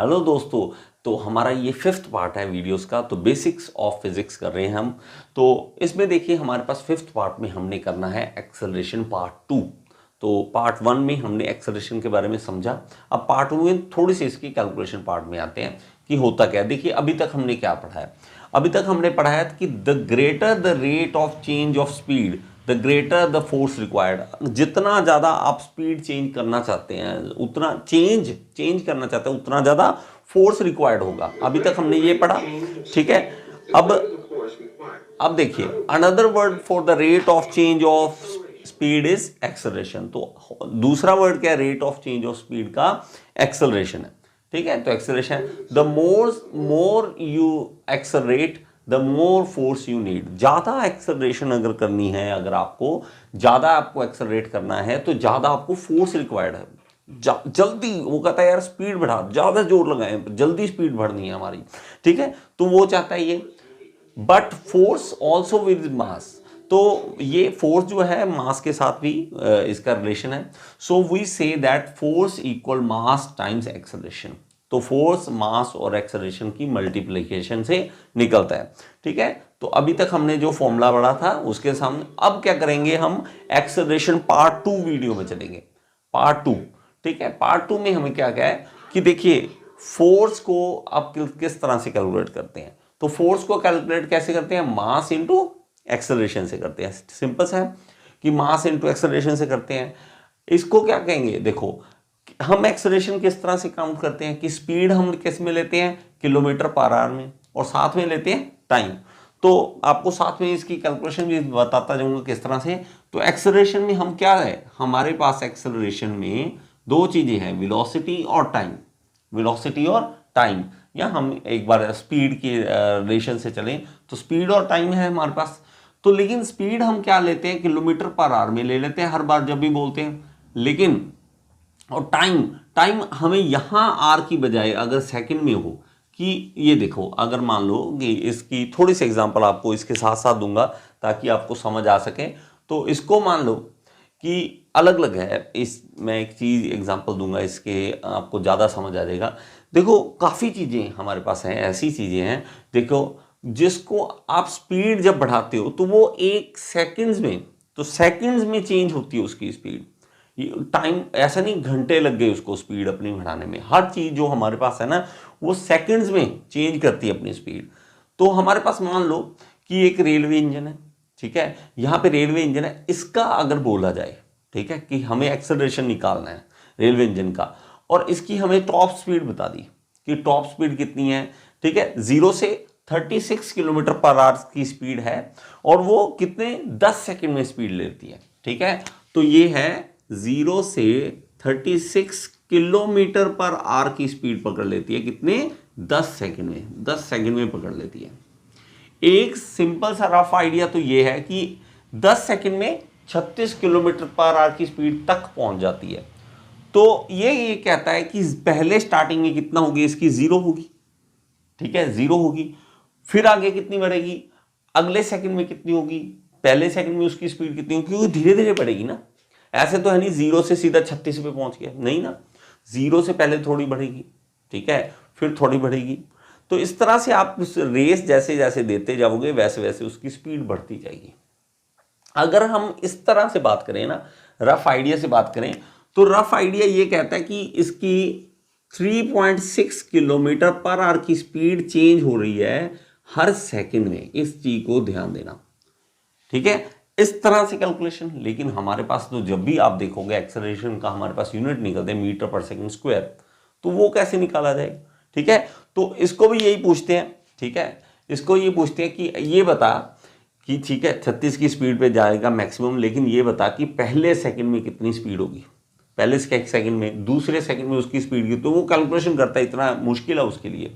Hello दोस्तों। तो हमारा ये फिफ्थ पार्ट है वीडियोस का। तो बेसिक्स ऑफ फिजिक्स कर रहे हैं हम। तो इसमें देखिए हमारे पास फिफ्थ पार्ट में हमने करना है एक्सेलरेशन पार्ट 2। तो पार्ट 1 में हमने एक्सेलरेशन के बारे में समझा। अब पार्ट 2 में थोड़ी सी इसकी कैलकुलेशन पार्ट में आते हैं कि होता क्या है। देखिए अभी तक हमने क्या पढ़ा है। अभी तक हमने पढ़ा है कि the greater the rate of change of speed the greater the force required. जितना ज़्यादा आप स्पीड चेंज करना चाहते हैं, उतना चेंज करना चाहते हैं, उतना ज़्यादा फोर्स रिक्वायर्ड होगा। अभी तक हमने ये पढ़ा, ठीक है। अब देखिए another word for the rate of change of speed is acceleration. तो दूसरा वर्ड क्या है rate of change of speed का? एक्सेलरेशन है, ठीक है। तो acceleration, the more you accelerate the more force you need. ज़्यादा एक्सेलरेशन अगर करनी है, अगर आपको ज़्यादा आपको एक्सेलरेट करना है तो ज़्यादा आपको फोर्स रिक्वायर्ड है। जल्दी वो कहता है यार स्पीड बढ़ा, ज़्यादा जोर लगाएं, जल्दी स्पीड बढ़नी है हमारी, ठीक है। तो वो चाहता है ये। But force also with mass. तो ये फोर्स जो है मास के साथ भी इसका रिलेशन है। So we say that force equal mass times acceleration. तो फोर्स मास और एक्सेलरेशन की मल्टीप्लिकेशन से निकलता है, ठीक है। तो अभी तक हमने जो फॉर्मूला पढ़ा था उसके सामने अब क्या करेंगे, हम एक्सेलरेशन पार्ट 2 वीडियो में चलेंगे। पार्ट 2, ठीक है। पार्ट 2 में हमें क्या क्या है कि देखिए फोर्स को आप किस तरह से कैलकुलेट करते हैं। तो फोर्स को कैलकुलेट कैसे करते हैं? मास इंटू एक्सेलरेशन से करते हैं। सिंपल सा है कि मास इंटू एक्सेलरेशन से करते हैं। इसको क्या कहेंगे, देखो हम एक्सेलरेशन किस तरह से काउंट करते हैं कि स्पीड हम किस में लेते हैं, किलोमीटर पर आवर में, और साथ में लेते हैं टाइम। तो आपको साथ में इसकी कैलकुलेशन भी बताता जाऊंगा किस तरह से। तो एक्सेलरेशन में हम क्या है, हमारे पास एक्सेलरेशन में दो चीजें हैं, वेलोसिटी और टाइम। वेलोसिटी और टाइम, या हम एक बार स्पीड के रिलेशन से चलें तो स्पीड और टाइम है हमारे पास। तो लेकिन स्पीड हम क्या लेते हैं, किलोमीटर पर आवर में ले लेते हैं हर बार जब भी बोलते हैं। लेकिन और टाइम हमें यहां आर की बजाय अगर सेकंड में हो, कि ये देखो अगर मान लो कि इसकी थोड़ी सी एग्जांपल आपको इसके साथ साथ दूंगा ताकि आपको समझ आ सके। तो इसको मान लो कि अलग अलग है, इस मैं एक चीज एग्जांपल दूंगा, इसके आपको ज़्यादा समझ आ जाएगा। देखो काफ़ी चीज़ें हमारे पास हैं, ऐसी चीज़ें हैं देखो जिसको आप स्पीड जब बढ़ाते हो तो वो एक सेकंड्स में, तो सेकंड्स में चेंज होती है उसकी स्पीड। टाइम ऐसा नहीं घंटे लग गए उसको स्पीड अपनी बढ़ाने में। हर चीज़ जो हमारे पास है ना वो सेकंड्स में चेंज करती है अपनी स्पीड। तो हमारे पास मान लो कि एक रेलवे इंजन है, ठीक है। यहाँ पे रेलवे इंजन है, इसका अगर बोला जाए, ठीक है, कि हमें एक्सेलरेशन निकालना है रेलवे इंजन का, और इसकी हमें टॉप स्पीड बता दी कि टॉप स्पीड कितनी है, ठीक है। 0 से 36 किलोमीटर पर आवर की स्पीड है, और वो कितने 10 सेकंड में स्पीड लेती है, ठीक है। तो ये है 0 से 36 किलोमीटर पर आवर की स्पीड पकड़ लेती है, कितने 10 सेकंड में, 10 सेकंड में पकड़ लेती है। एक सिंपल सा रफ आइडिया तो ये है कि 10 सेकंड में 36 किलोमीटर पर आवर की स्पीड तक पहुंच जाती है। तो ये कहता है कि पहले स्टार्टिंग में कितना होगी, इसकी 0 होगी, ठीक है, 0 होगी। फिर आगे कितनी बढ़ेगी, अगले सेकंड में कितनी होगी, पहले सेकंड में उसकी स्पीड कितनी होगी, क्योंकि धीरे धीरे बढ़ेगी ना। ऐसे तो है नहीं 0 से सीधा 36 पे पहुंच गया, नहीं ना। 0 से पहले थोड़ी बढ़ेगी, ठीक है, फिर थोड़ी बढ़ेगी। तो इस तरह से आप उस रेस जैसे जैसे देते जाओगे वैसे वैसे उसकी स्पीड बढ़ती जाएगी। अगर हम इस तरह से बात करें ना, रफ आइडिया से बात करें, तो रफ आइडिया ये कहता है कि इसकी 3.6 किलोमीटर पर आवर की स्पीड चेंज हो रही है हर सेकंड में। इस चीज को ध्यान देना, ठीक है, इस तरह से कैलकुलेशन। लेकिन हमारे पास तो जब भी आप देखोगे एक्सेलरेशन का हमारे पास यूनिट निकलते हैं मीटर पर सेकंड स्क्वायर, तो वो कैसे निकाला जाएगा, ठीक है। तो इसको भी यही पूछते हैं, ठीक है, इसको ये पूछते हैं कि ये बता कि ठीक है 36 की स्पीड पे जाएगा मैक्सिमम, लेकिन ये बता कि पहले सेकंड में कितनी स्पीड होगी, पहले सेकंड में, दूसरे सेकंड में उसकी स्पीड की। तो वो कैलकुलेशन करता है, इतना मुश्किल है उसके लिए।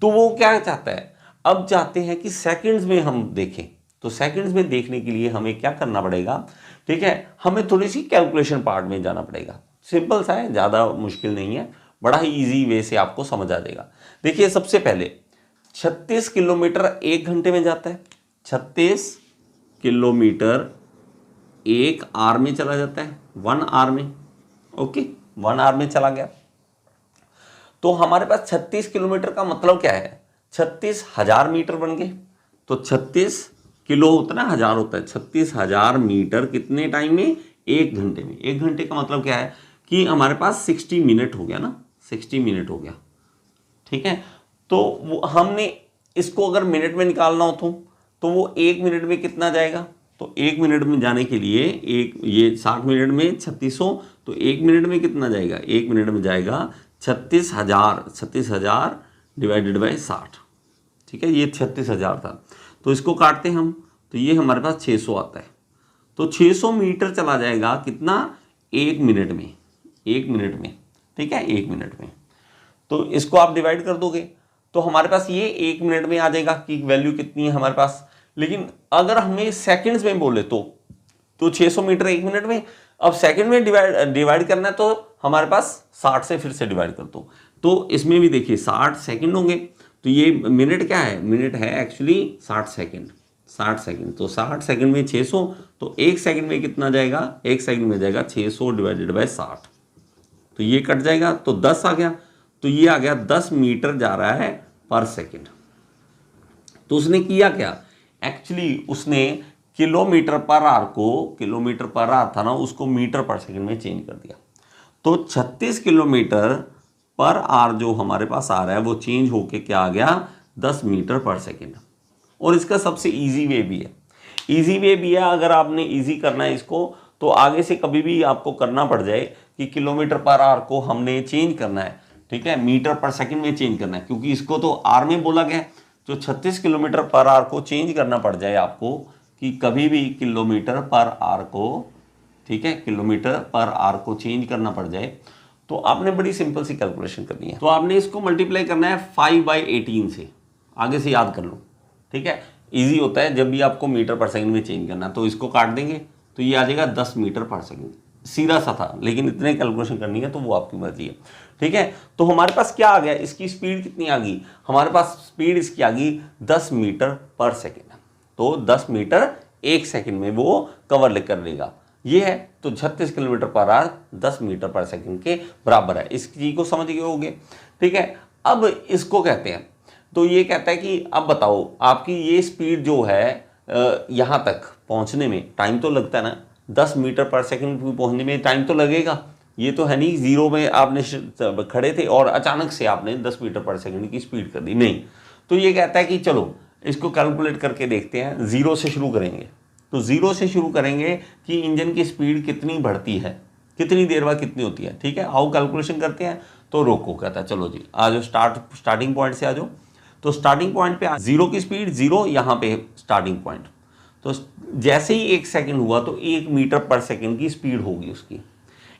तो वो क्या चाहता है, अब चाहते हैं कि सेकंड्स में हम देखें। तो सेकंड्स में देखने के लिए हमें क्या करना पड़ेगा, ठीक है, हमें थोड़ी सी कैलकुलेशन पार्ट में जाना पड़ेगा। सिंपल सा है, ज़्यादा मुश्किल नहीं है, बड़ा ही ईजी वे से आपको समझ आ जाएगा। देखिए सबसे पहले 36 किलोमीटर 1 घंटे में जाता है, 36 किलोमीटर 1 आवर में चला जाता है, 1 आवर में, ओके, 1 आवर में चला गया। तो हमारे पास 36 किलोमीटर का मतलब क्या है, 36,000 मीटर बन गए। तो 36 किलो होता है ना, 1000 होता है, 36,000 मीटर कितने टाइम में, 1 घंटे में। 1 घंटे का मतलब क्या है कि हमारे पास 60 मिनट हो गया ना, 60 मिनट हो गया, ठीक है। तो वो हमने इसको अगर मिनट में निकालना हो तो वो 1 मिनट में कितना जाएगा, तो 1 मिनट में जाने के लिए ये 60 मिनट में 3600, तो 1 मिनट में कितना जाएगा, 1 मिनट में जाएगा 36,000 डिवाइडेड बाई 60, ठीक है। ये 36,000 था, तो इसको काटते हैं हम, तो ये हमारे पास 600 आता है। तो 600 मीटर चला जाएगा कितना, 1 मिनट में, 1 मिनट में, ठीक है, 1 मिनट में। तो इसको आप डिवाइड कर दोगे तो हमारे पास ये 1 मिनट में आ जाएगा कि वैल्यू कितनी है हमारे पास। लेकिन अगर हमें सेकंड्स में बोले तो 600 मीटर 1 मिनट में, अब सेकंड में डिवाइड करना है तो हमारे पास 60 से फिर से डिवाइड कर दो। तो इसमें भी देखिए 60 सेकंड होंगे, तो ये मिनट क्या है, मिनट है एक्चुअली 60 सेकंड, 60 सेकंड। तो 60 सेकंड में 600, तो 1 सेकंड में कितना जाएगा, 1 सेकंड में जाएगा 600 डिवाइडेड बाय 60, तो ये कट जाएगा, तो 10 आ गया। तो ये आ गया 10 मीटर जा रहा है पर सेकंड। तो उसने किया क्या, एक्चुअली उसने किलोमीटर पर आवर को, किलोमीटर पर आवर था ना, उसको मीटर पर सेकंड में चेंज कर दिया। तो 36 किलोमीटर पर आवर जो हमारे पास आ रहा है वो चेंज होके क्या आ गया, 10 मीटर पर सेकंड। और इसका सबसे इजी वे भी है, इजी वे भी है। अगर आपने इजी करना है इसको तो आगे से कभी भी आपको करना पड़ जाए कि किलोमीटर पर आवर को हमने चेंज करना है, ठीक है, मीटर पर सेकंड में चेंज करना है, क्योंकि इसको तो आर में बोला गया है। तो 36 किलोमीटर पर आवर को चेंज करना पड़ जाए आपको कि कभी भी किलोमीटर पर आवर को, ठीक है, किलोमीटर पर आवर को चेंज करना पड़ जाए, तो आपने बड़ी सिंपल सी कैलकुलेशन करनी है। तो आपने इसको मल्टीप्लाई करना है 5/18 से, आगे से याद कर लो, ठीक है। इजी होता है जब भी आपको मीटर पर सेकंड में चेंज करना है। तो इसको काट देंगे तो ये आ जाएगा 10 मीटर पर सेकंड। सीधा सा था, लेकिन इतने कैलकुलेशन करनी है तो वो आपकी मर्जी है, ठीक है। तो हमारे पास क्या आ गया, इसकी स्पीड कितनी आ गई, हमारे पास स्पीड इसकी आ गई 10 मीटर पर सेकंड। तो 10 मीटर 1 सेकंड में वो कवर कर लेगा, ये है। तो 36 किलोमीटर पर आवर 10 मीटर पर सेकंड के बराबर है। इस चीज को समझ गए होंगे, ठीक है। अब इसको कहते हैं, तो ये कहता है कि अब बताओ आपकी ये स्पीड जो है यहाँ तक पहुँचने में टाइम तो लगता है ना, 10 मीटर पर सेकंड पहुँचने में टाइम तो लगेगा। ये तो है नहीं जीरो में आपने खड़े थे और अचानक से आपने 10 मीटर पर सेकंड की स्पीड कर दी, नहीं। तो ये कहता है कि चलो इसको कैलकुलेट करके देखते हैं, जीरो से शुरू करेंगे। तो जीरो से शुरू करेंगे कि इंजन की स्पीड कितनी बढ़ती है, कितनी देर बाद कितनी होती है, ठीक है। आओ कैलकुलेशन करते हैं। तो रोको कहता है, चलो जी आ जाओ, स्टार्टिंग पॉइंट से आ जाओ। तो स्टार्टिंग पॉइंट पे जीरो की स्पीड, जीरो यहाँ पे स्टार्टिंग पॉइंट। तो जैसे ही 1 सेकंड हुआ तो 1 मीटर पर सेकंड की स्पीड होगी उसकी,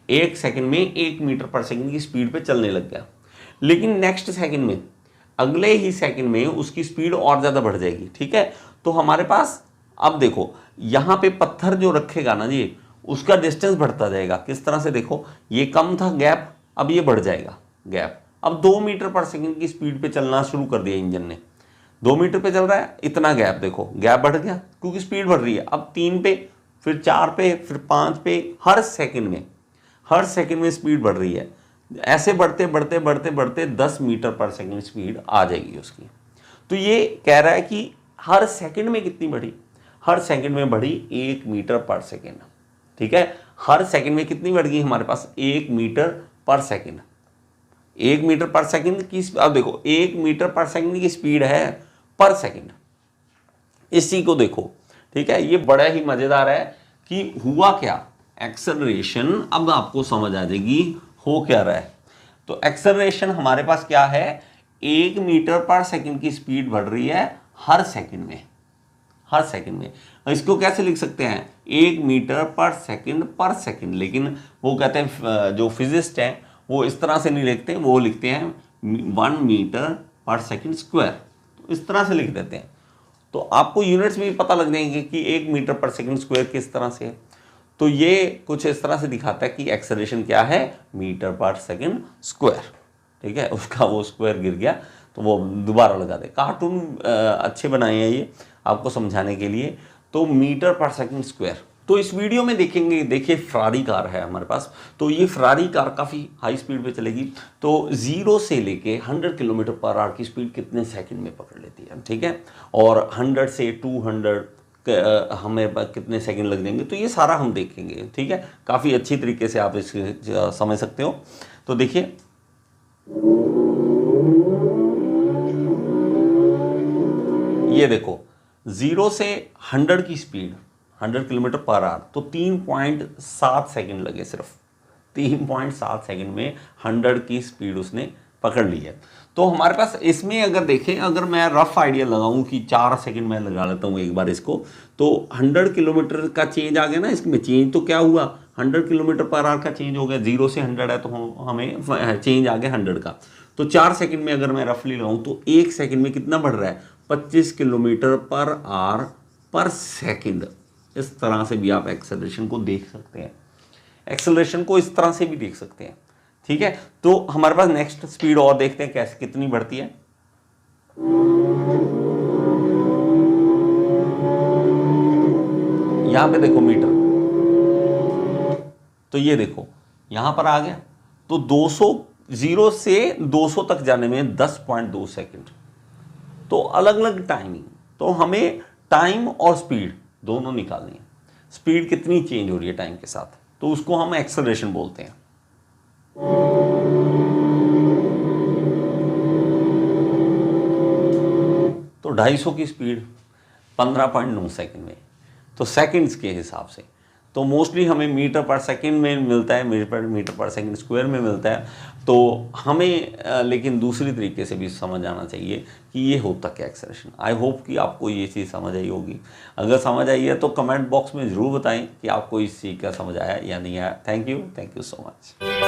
1 सेकंड में 1 मीटर पर सेकंड की स्पीड पे चलने लग गया। लेकिन नेक्स्ट सेकंड में, अगले ही सेकंड में उसकी स्पीड और ज़्यादा बढ़ जाएगी, ठीक है। तो हमारे पास अब देखो यहाँ पे पत्थर जो रखेगा ना जी, उसका डिस्टेंस बढ़ता जाएगा। किस तरह से, देखो ये कम था गैप, अब ये बढ़ जाएगा गैप। अब 2 मीटर पर सेकंड की स्पीड पे चलना शुरू कर दिया इंजन ने, 2 मीटर पे चल रहा है, इतना गैप देखो, गैप बढ़ गया क्योंकि स्पीड बढ़ रही है। अब 3 पे, फिर 4 पे, फिर 5 पे, हर सेकंड में स्पीड बढ़ रही है। ऐसे बढ़ते बढ़ते बढ़ते बढ़ते 10 मीटर पर सेकंड स्पीड आ जाएगी उसकी। तो ये कह रहा है कि हर सेकंड में कितनी बढ़ी, हर सेकंड में बढ़ी 1 मीटर पर सेकंड, ठीक है। हर सेकंड में कितनी बढ़ गई हमारे पास, 1 मीटर पर सेकंड। 1 मीटर पर सेकंड की, अब देखो 1 मीटर पर सेकंड की स्पीड है पर सेकंड, इसी को देखो, ठीक है। ये बड़ा ही मजेदार है कि हुआ क्या, एक्सेलरेशन अब आपको समझ आ जाएगी हो क्या रहा है। तो एक्सेलरेशन हमारे पास क्या है, 1 मीटर पर सेकंड की स्पीड बढ़ रही है हर सेकंड में, हर सेकंड में। इसको कैसे लिख सकते हैं, 1 मीटर पर सेकंड। लेकिन वो कहते हैं जो फिजिस्ट हैं वो इस तरह से नहीं लिखते, वो लिखते हैं 1 मीटर पर सेकंड स्क्वायर, तो इस तरह से लिख देते हैं। तो आपको यूनिट्स भी पता लग जाएंगे कि 1 मीटर पर सेकंड स्क्वायर किस तरह से है। तो ये कुछ इस तरह से दिखाता है कि एक्सेलरेशन क्या है, मीटर पर सेकंड स्क्वायर, ठीक है। उसका वो स्क्वायर गिर गया तो वो दोबारा लगा दे। कार्टून अच्छे बनाए हैं ये आपको समझाने के लिए। तो मीटर पर सेकंड स्क्वायर, तो इस वीडियो में देखेंगे, देखिए फरारी कार है हमारे पास, तो ये फरारी कार काफ़ी हाई स्पीड पे चलेगी। तो 0 से लेके 100 किलोमीटर पर आवर की स्पीड कितने सेकंड में पकड़ लेती है, ठीक है, और 100 से 200 हमें कितने सेकंड लग जाएंगे, तो ये सारा हम देखेंगे, ठीक है। काफ़ी अच्छी तरीके से आप इसे समझ सकते हो। तो देखिए ये देखो 0 से 100 की स्पीड 100 किलोमीटर पर आवर, तो 3.7 सेकंड लगे, सिर्फ 3.7 सेकंड में 100 की स्पीड उसने पकड़ ली है। तो हमारे पास इसमें अगर देखें, अगर मैं रफ आइडिया लगाऊं कि 4 सेकंड में लगा लेता हूं एक बार इसको, तो 100 किलोमीटर का चेंज आ गया ना, इसमें चेंज तो क्या हुआ, 100 किलोमीटर पर आवर का चेंज हो गया, 0 से 100 है तो हमें चेंज आ गया 100 का। तो 4 सेकंड में अगर मैं रफली लगाऊं तो 1 सेकंड में कितना बढ़ रहा है, 25 किलोमीटर पर आवर पर सेकंड। इस तरह से भी आप एक्सेलरेशन को देख सकते हैं, एक्सेलरेशन को इस तरह से भी देख सकते हैं, ठीक है। तो हमारे पास नेक्स्ट स्पीड और देखते हैं कैसे कितनी बढ़ती है। यहां पे देखो मीटर, तो ये देखो यहां पर आ गया, तो 0 से 200 तक जाने में 10.2 सेकंड। तो अलग अलग टाइमिंग, तो हमें टाइम और स्पीड दोनों निकालनी है। स्पीड कितनी चेंज हो रही है टाइम के साथ, तो उसको हम एक्सेलरेशन बोलते हैं। तो 250 की स्पीड 15.9 सेकंड में, तो सेकंड्स के हिसाब से, तो मोस्टली हमें मीटर पर सेकंड में मिलता है, मीटर पर सेकंड स्क्वायर में मिलता है। तो हमें लेकिन दूसरी तरीके से भी समझ आना चाहिए कि ये होता क्या एक्सेलरेशन। आई होप कि आपको ये चीज़ समझ आई होगी। अगर समझ आई है तो कमेंट बॉक्स में ज़रूर बताएं कि आपको इस चीज़ का समझ आया या नहीं आया। Thank you so much.